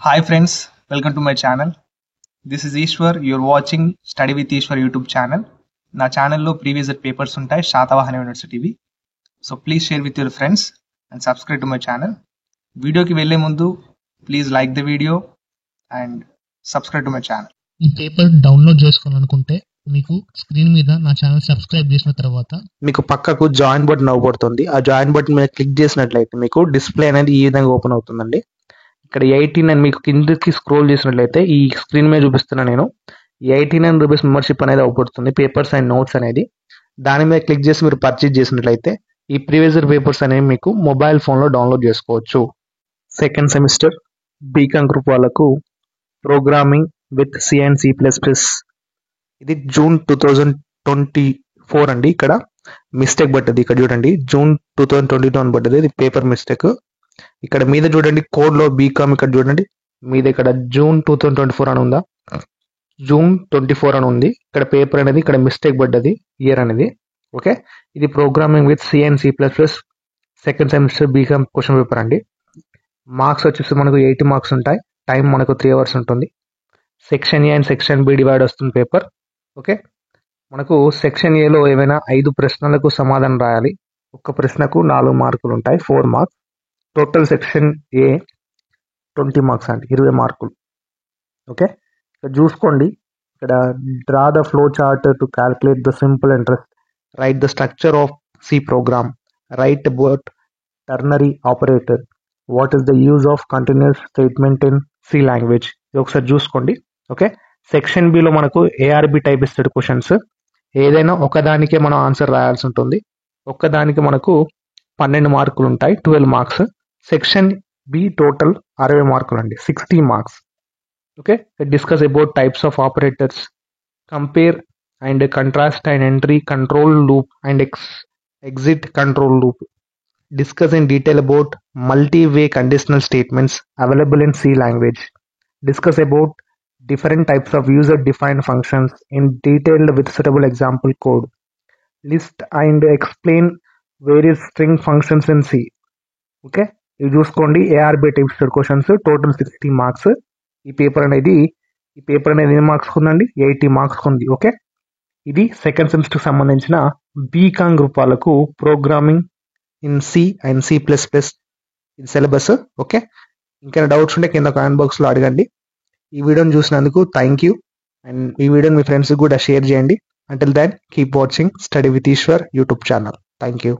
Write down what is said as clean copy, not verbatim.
Hi friends, welcome to my channel. This is Ishwar. You're watching Study with Ishwar YouTube channel. నా ఛానల్లో previous papers ఉంటాయి శాతవాహన యూనివర్సిటీవి. So please share with your friends and subscribe to my channel. వీడియోకి వెళ్ళే ముందు please like the video and subscribe to my channel. ఈ paper download చేసుకోవాలనుకుంటే మీకు స్క్రీన్ మీద నా ఛానల్ సబ్స్క్రైబ్ చేసిన తర్వాత మీకు పక్కకు జాయిన్ బటన్ అవబడుతుంది. ఆ జాయిన్ బటన్ మీద క్లిక్ చేసినట్లయితే మీకు డిస్ప్లే అనేది ఈ విధంగా ఓపెన్ అవుతుందండి. ఇక్కడ 89 అని మీకు కిందకి స్క్రోల్ చేసినట్లయితే ఈ స్క్రీన్ మీద చూపిస్తున్నా నేను 89 రూపీస్ మెంబర్షిప్ అనేది అవబడుతుంది, పేపర్స్ అండ్ నోట్స్ అనేది. దాని మీద క్లిక్ చేసి మీరు పర్చేజ్ చేసినట్లయితే ఈ ప్రీవియస్ పేపర్స్ అనేవి మీకు మొబైల్ ఫోన్లో డౌన్లోడ్ చేసుకోవచ్చు. సెకండ్ సెమిస్టర్ బీకామ్ గ్రూప్ వాళ్ళకు programming with C and C++, ఇది జూన్ 2024 అండి. ఇక్కడ మిస్టేక్ పడ్డది, ఇక్కడ చూడండి జూన్ 2022 అని పడ్డది, ఇది పేపర్ మిస్టేక్. ఇక్కడ మీద చూడండి కోడ్లో బీకామ్, ఇక్కడ చూడండి మీద ఇక్కడ జూన్ 2024 అని ఉందా, జూన్ 24 అని ఉంది. ఇక్కడ పేపర్ అనేది ఇక్కడ మిస్టేక్ పడ్డది, ఇయర్ అనేది. ఓకే, ఇది programming with C and C++ second semester BCom question paper అండి. మార్క్స్ వచ్చేసి మనకు 80 మార్క్స్ ఉంటాయి, టైం మనకు 3 అవర్స్ ఉంటుంది. Section A and section B divide వస్తుంది పేపర్. ఓకే, మనకు సెక్షన్ ఏలో ఏమైనా 5 ప్రశ్నలకు సమాధానం రాయాలి. ఒక్క ప్రశ్నకు 4 మార్కులు ఉంటాయి, 4 marks. Total section A 20 marks అండి, 20 మార్కులు. ఓకే, ఇక్కడ చూసుకోండి, ఇక్కడ draw the flow chart to calculate the simple interest, write the structure of C program, write about ternary operator, what is the use of continues statement in C language. ఇది ఒకసారి చూసుకోండి. Okay, section బిలో మనకు ఏఆర్బి type ఇస్తాడు questions, ఏదైనా ఒకదానికే మనం ఆన్సర్ రాయాల్సి ఉంటుంది. ఒక్కదానికి మనకు 12 మార్కులు ఉంటాయి, 12 మార్క్స్. సెక్షన్ బి టోటల్ 60 మార్కులు అండి, 60 marks. Okay, discuss about types of operators, compare and contrast and entry control loop and exit control loop, discuss in detail about multi-way conditional statements available in C language, discuss about different types of user-defined functions in detail with suitable example code, list and explain various string functions in C. Okay, ఇవి చూసుకోండి, ARB types questions, total 60 marks. ఈ paper అనేది ఎన్ని marks ఉందండి, 80 marks ఉంది. Okay, ఇది second semester సంబంధించిన BCom group వాళ్ళకు programming in C and C++ ఇది సిలబస్. ఓకే, ఇంకా డౌట్స్ ఉంటే కింద కామెంట్ బాక్స్లో అడగండి. ఈ వీడియోని చూసినందుకు థ్యాంక్ యూ, అండ్ ఈ వీడియోని మీ ఫ్రెండ్స్కి కూడా షేర్ చేయండి. Until then keep watching study with Ishwar YouTube channel. Thank you.